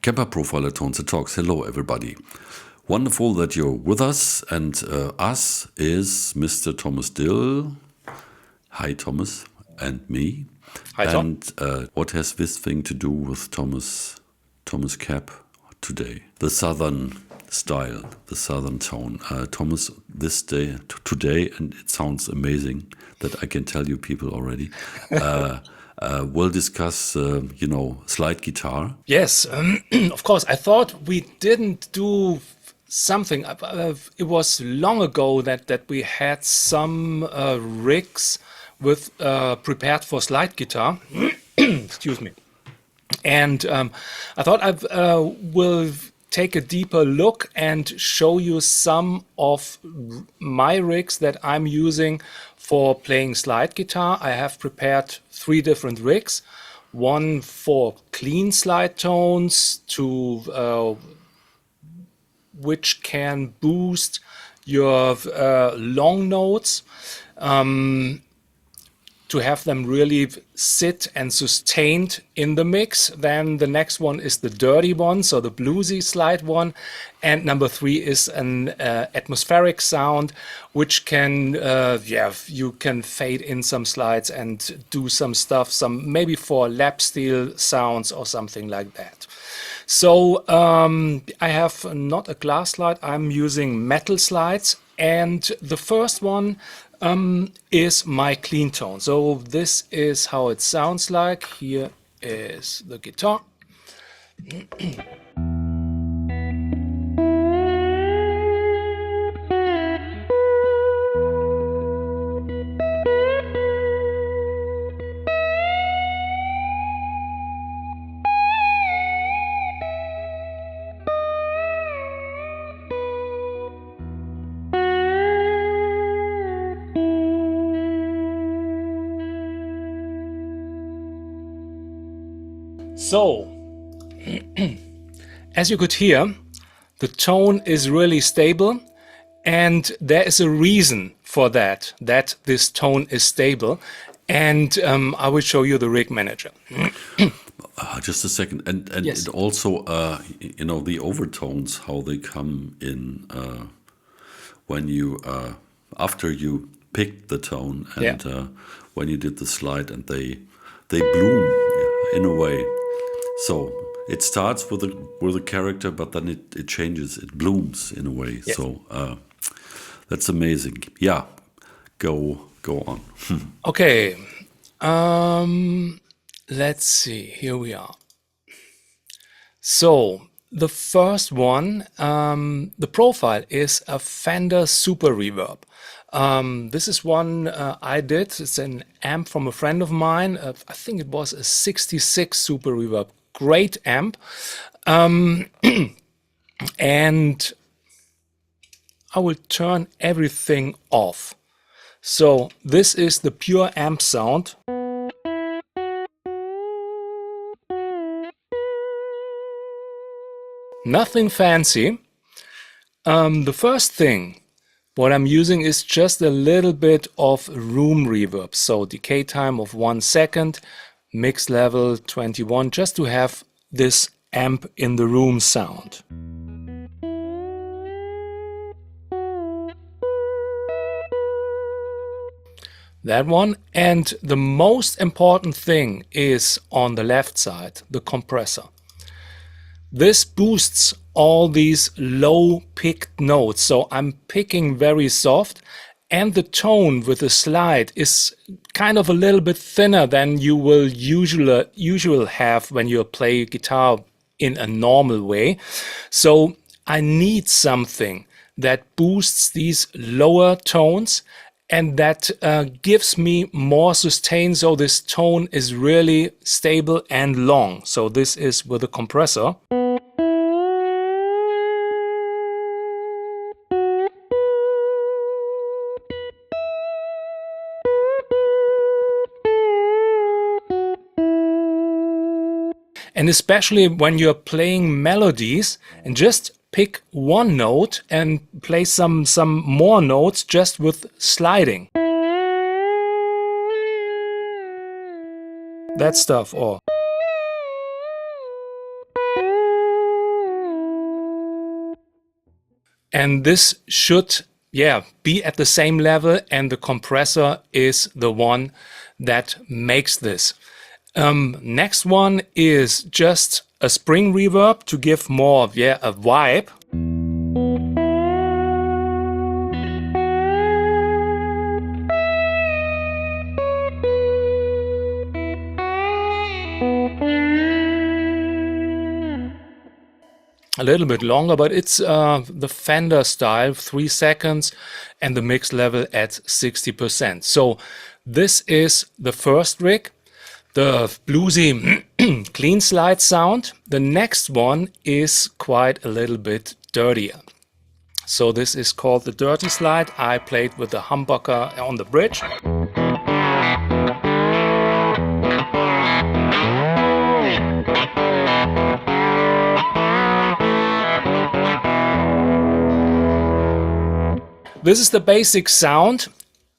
Kemper Profiler Tones and Talks. Hello, everybody. Wonderful that you're with us, and us is Mr. Thomas Dill. Hi, Thomas, and me. Hi, Tom. And what has this thing to do with Thomas Cap today? The southern style, the southern tone. Thomas, this day, today, and it sounds amazing that I can tell you people already. We'll discuss, slide guitar. Yes, of course. I thought we didn't do something. It was long ago that we had some rigs with prepared for slide guitar. Excuse me. And I thought I will take a deeper look and show you some of my rigs that I'm using for playing slide guitar. I have prepared 3 different rigs. One for clean slide tones to which can boost your long notes. To have them really sit and sustained in the mix. Then the next one is the dirty one, so the bluesy slide one. And number 3 is an atmospheric sound, which can, you can fade in some slides and do some stuff, some maybe for lap steel sounds or something like that. So I have not a glass slide, I'm using metal slides. And the first one is my clean tone. So this is how it sounds like. Here is the guitar. So, as you could hear, the tone is really stable, and there is a reason for that this tone is stable, and I will show you the rig manager. Just a second, and Yes. it also, the overtones, how they come in when you after you picked the tone and when you did the slide, and they bloom in a way. So it starts with a character, but then it changes, it blooms in a way. Yeah. So that's amazing. Yeah, go on. Okay, let's see, here we are. So the first one, the profile is a Fender Super Reverb. This is one I did. It's an amp from a friend of mine. I think it was a 66 Super Reverb. Great amp. And I will turn everything off. So this is the pure amp sound. Nothing fancy. The first thing what I'm using is just a little bit of room reverb. So decay time of 1 second, mix level 21, just to have this amp in the room sound. That one. And the most important thing is on the left side, the compressor. This boosts all these low picked notes. So I'm picking very soft, and the tone with the slide is kind of a little bit thinner than you will usually have when you play guitar in a normal way. So I need something that boosts these lower tones and that gives me more sustain, so this tone is really stable and long. So this is with a compressor. And especially when you're playing melodies and just pick one note and play some more notes just with sliding. That stuff, or And this should, be at the same level, and the compressor is the one that makes this. Next one is just a spring reverb to give more, a vibe. A little bit longer, but it's the Fender style, 3 seconds, and the mix level at 60%. So this is the first rig, the bluesy clean slide sound. The next one is quite a little bit dirtier. So this is called the dirty slide. I played with the humbucker on the bridge. This is the basic sound,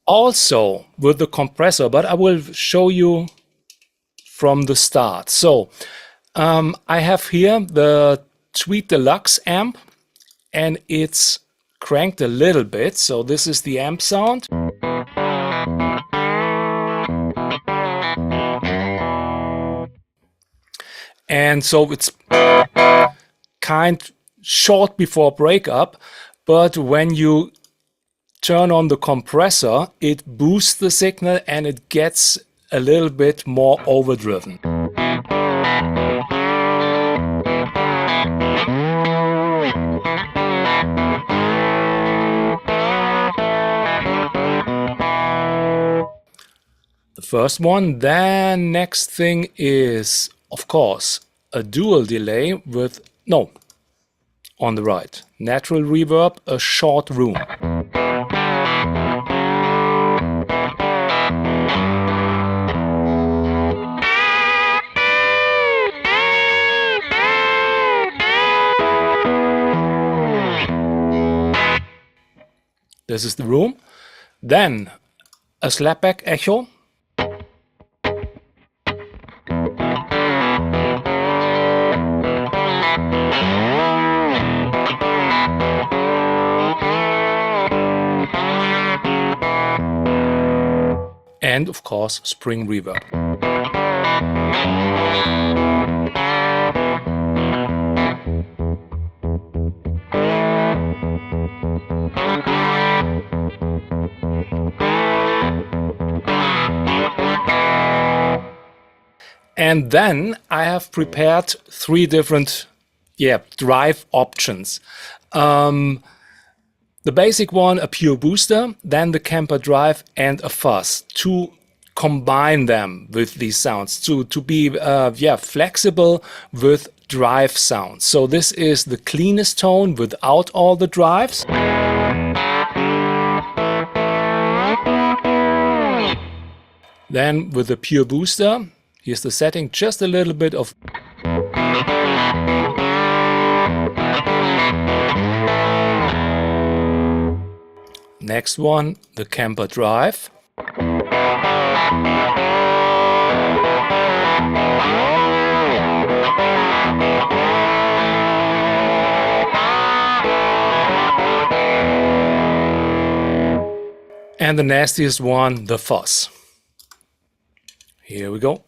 also with the compressor, but I will show you from the start. So I have here the Tweet Deluxe amp, and it's cranked a little bit. So this is the amp sound. And so it's kind short before breakup, but when you turn on the compressor, it boosts the signal and it gets a little bit more overdriven. The first one. Then next thing is, of course, a dual delay with, no, on the right, natural reverb, a short room. This is the room. Then a slapback echo. And of course, spring reverb. And then I have prepared 3 different drive options. The basic one, a pure booster, then the Kemper drive and a fuzz, to combine them with these sounds, to be flexible with drive sounds. So this is the cleanest tone without all the drives. Then with the pure booster, here's the setting, just a little bit of next one, the Kemper drive. And the nastiest one, the fuzz. Here we go.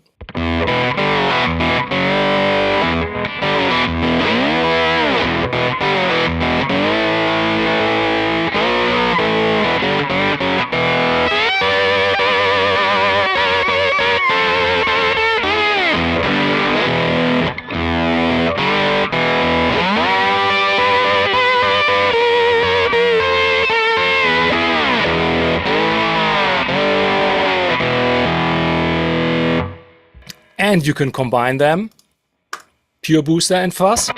And you can combine them, pure booster and fuzz.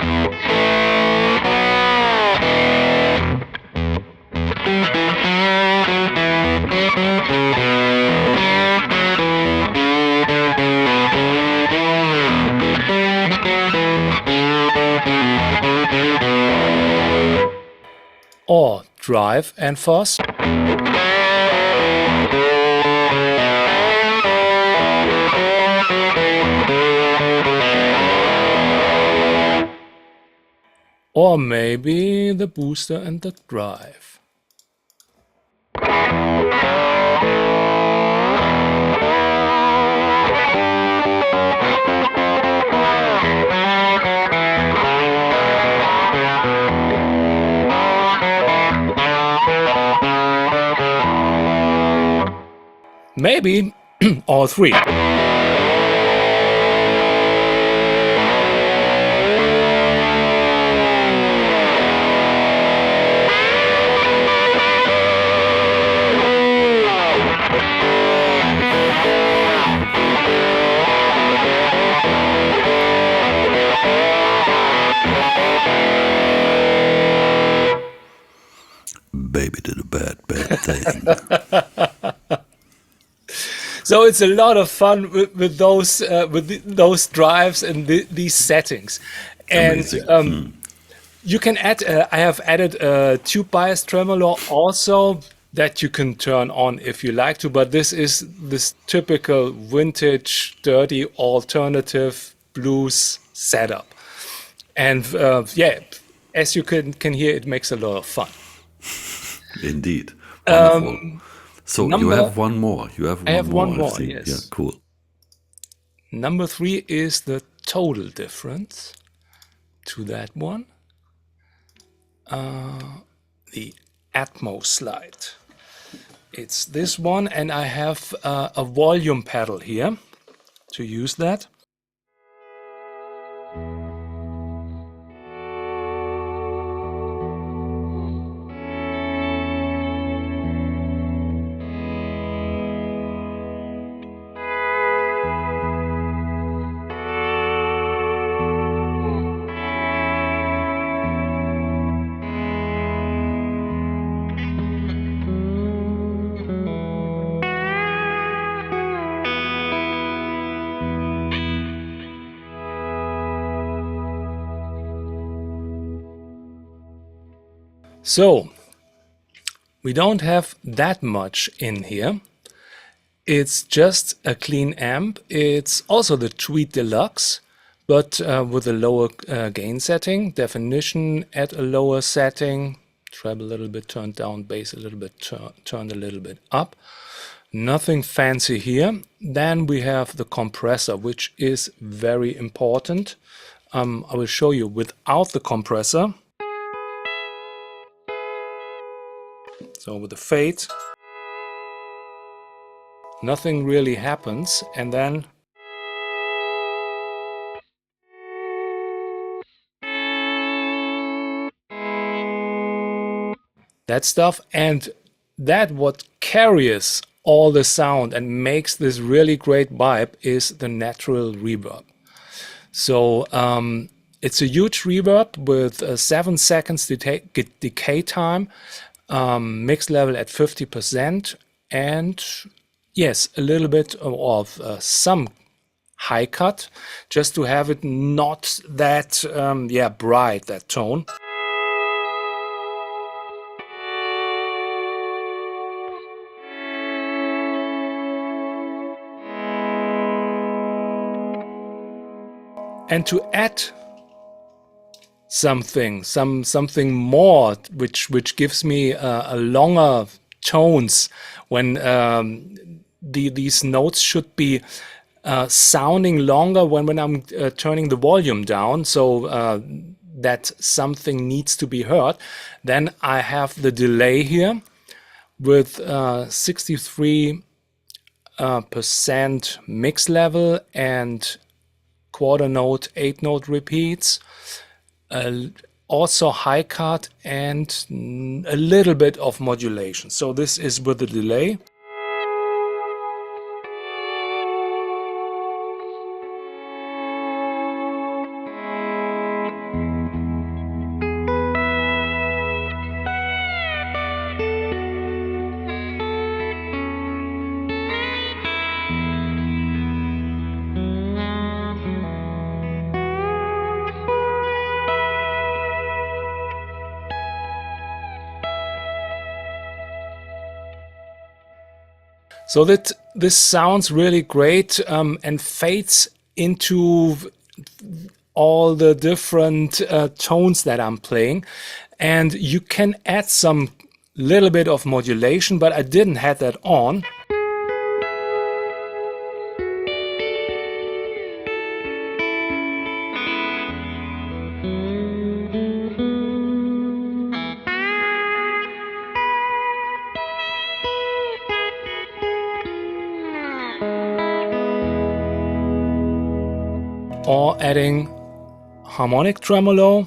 Or drive and fuzz. Or maybe the booster and the drive. Maybe all three. Baby did a bad thing. So it's a lot of fun with those drives and these settings. And Amazing. you can add, I have added a tube bias tremolo also that you can turn on if you like to, but this is this typical vintage, dirty, alternative blues setup. And yeah, as you can hear, it makes a lot of fun. Indeed. Wonderful. So you Number, have one more. You have I one have more, one I've more, seen. Yeah, yes. cool. Number 3 is the total difference to that one. The Atmo slide. It's this one, and I have a volume pedal here to use that. So we don't have that much in here. It's just a clean amp. It's also the Tweed Deluxe, but with a lower gain setting, definition at a lower setting, treble a little bit turned down, bass a little bit turned a little bit up. Nothing fancy here. Then we have the compressor, which is very important. I will show you without the compressor. So with the fade, nothing really happens, and then that stuff, and that what carries all the sound and makes this really great vibe is the natural reverb. So it's a huge reverb with 7 seconds decay time, mix level at 50%, and yes, a little bit of some high cut, just to have it not that bright, that tone. And to add something more, which gives me a longer tones when these notes should be sounding longer when I'm turning the volume down, so that something needs to be heard. Then I have the delay here with 63% mix level and quarter note, 8 note repeats, also high cut and a little bit of modulation. So this is with the delay. So that this sounds really great and fades into all the different tones that I'm playing. And you can add some little bit of modulation, but I didn't have that on. Or adding harmonic tremolo.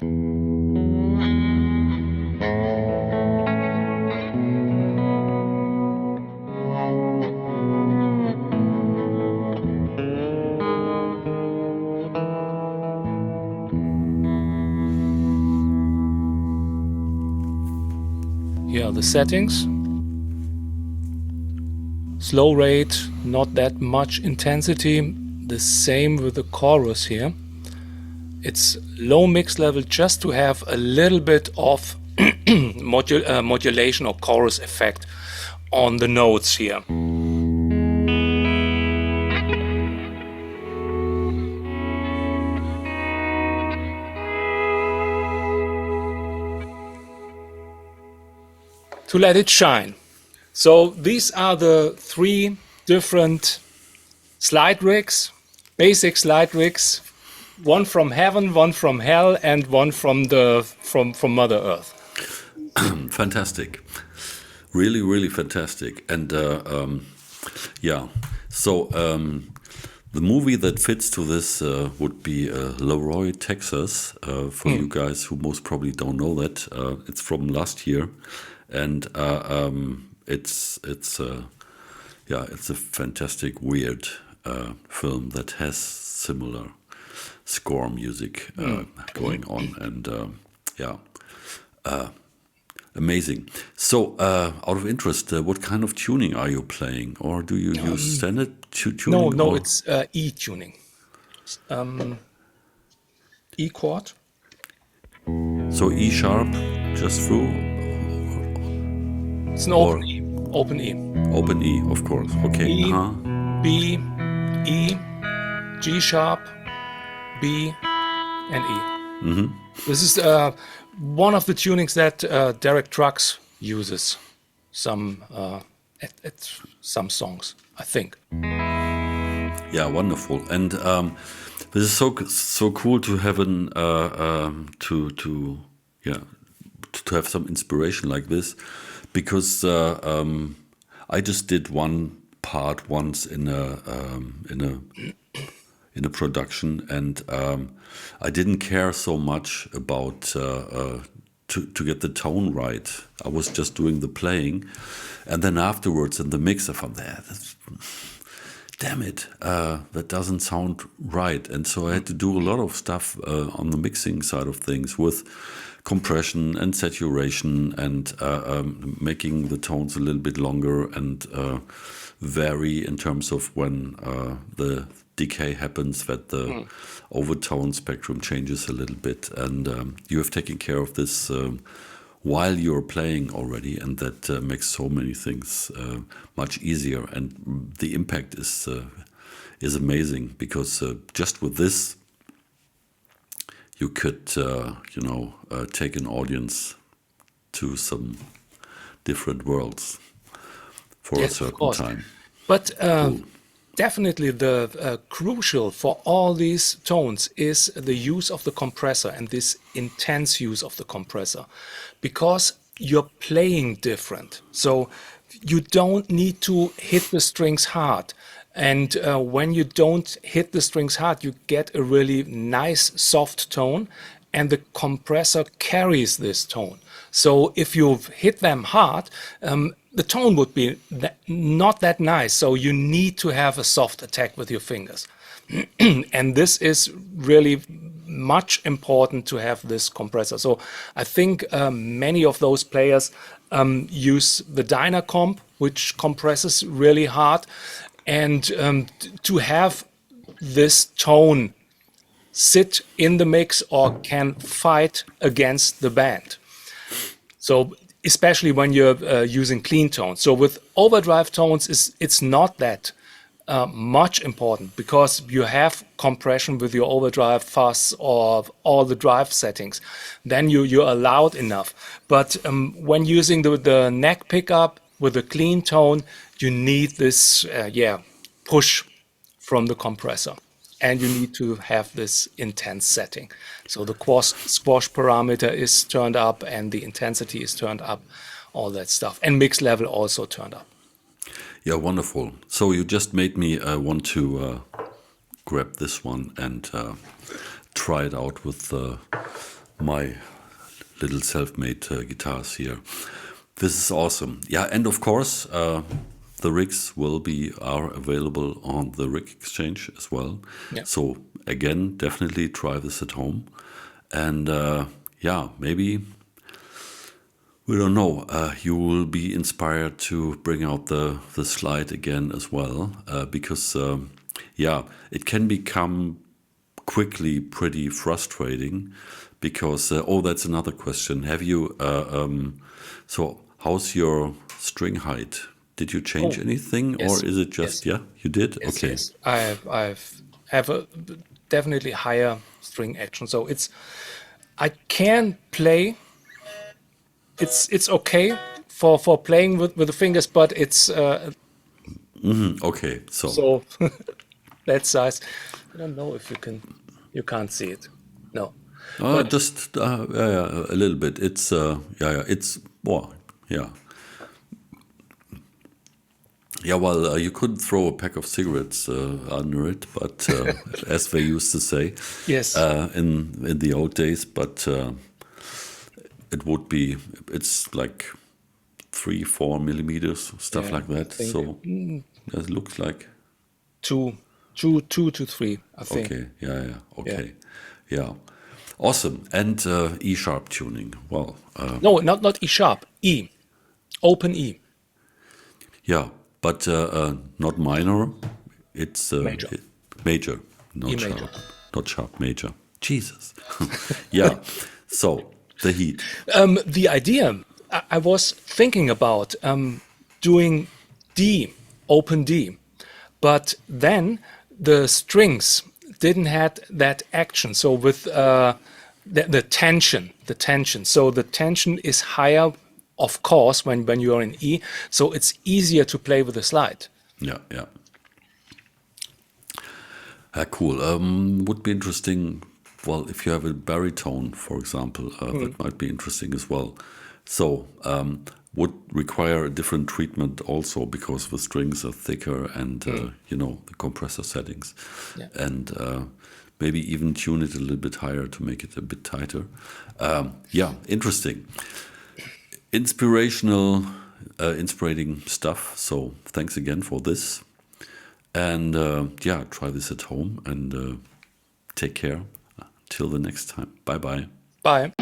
Here are the settings. Slow rate, not that much intensity. The same with the chorus here. It's low mix level just to have a little bit of modulation or chorus effect on the notes here. To let it shine. So these are the 3 different slide rigs, basic slide rigs, one from heaven, one from hell, and one from Mother Earth. Fantastic, really, really fantastic. And yeah, so the movie that fits to this would be Leroy, Texas. For you guys who most probably don't know that, it's from last year, and it's a fantastic, weird film that has similar score music going on, and amazing. So, out of interest, what kind of tuning are you playing, or do you use standard tuning? No, it's E tuning, E chord. So E sharp, just through. It's an open E. Open E. Open E, of course. Okay. E, B, E, G sharp, B, and E. This is one of the tunings that Derek Trucks uses some at some songs, I think. Yeah, wonderful. And this is so cool to have to have some inspiration like this, because I just did one part once in a production, and I didn't care so much about to get the tone right. I was just doing the playing, and then afterwards in the mix I found damn it, that doesn't sound right. And so I had to do a lot of stuff on the mixing side of things with compression and saturation, and making the tones a little bit longer, and vary in terms of when the decay happens, that the overtone spectrum changes a little bit. And you have taken care of this while you're playing already, and that makes so many things much easier. And the impact is amazing, because just with this, you could take an audience to some different worlds for a certain time. But definitely the crucial for all these tones is the use of the compressor, and this intense use of the compressor, because you're playing different. So you don't need to hit the strings hard. And when you don't hit the strings hard, you get a really nice soft tone, and the compressor carries this tone. So if you hit them hard, the tone would be not that nice. So you need to have a soft attack with your fingers. And this is really much important to have this compressor. So I think many of those players use the Dynacomp, which compresses really hard. And to have this tone sit in the mix or can fight against the band. So especially when you're using clean tones. So with overdrive tones, it's not that much important because you have compression with your overdrive fuzz or all the drive settings. Then you're allowed enough. But when using the neck pickup with a clean tone, you need this push from the compressor. And you need to have this intense setting. So the squash parameter is turned up and the intensity is turned up, all that stuff. And mix level also turned up. Yeah, wonderful. So you just made me want to grab this one and try it out with my little self-made guitars here. This is awesome. Yeah, and of course, the rigs are available on the Rig Exchange as well. Yeah. So again, definitely try this at home. And maybe, we don't know, you will be inspired to bring out the slide again as well. Because, it can become quickly pretty frustrating because, that's another question. Have you, so how's your string height? Did you change anything, yes, or is it just you did? Yes, okay. yes. I have a definitely higher string action, so I can play. It's okay for playing with the fingers, but it's Okay, so that size. I don't know if you can't see it. No, but just a little bit. It's it's more yeah. Well, you could throw a pack of cigarettes under it, but as they used to say, yes, in the old days, but it's like 3-4 millimeters, stuff like that. So it looks like two to three, I think. okay, okay, yeah, awesome. And E sharp tuning. Well, No, not E sharp, E, open E. yeah, but not minor. It's Major. Major, not E sharp, major. not sharp. Major. Jesus. Yeah. So the heat. The idea I was thinking about doing D, open D, but then the strings didn't have that action. So with the tension. So the tension is higher, of course, when you're in E. So it's easier to play with the slide. Yeah. Cool. Would be interesting. Well, if you have a baritone, for example, that might be interesting as well. So would require a different treatment also because the strings are thicker and the compressor settings, and maybe even tune it a little bit higher to make it a bit tighter. Interesting, inspirating stuff. So thanks again for this, and try this at home and take care. Till the next time. Bye bye. Bye.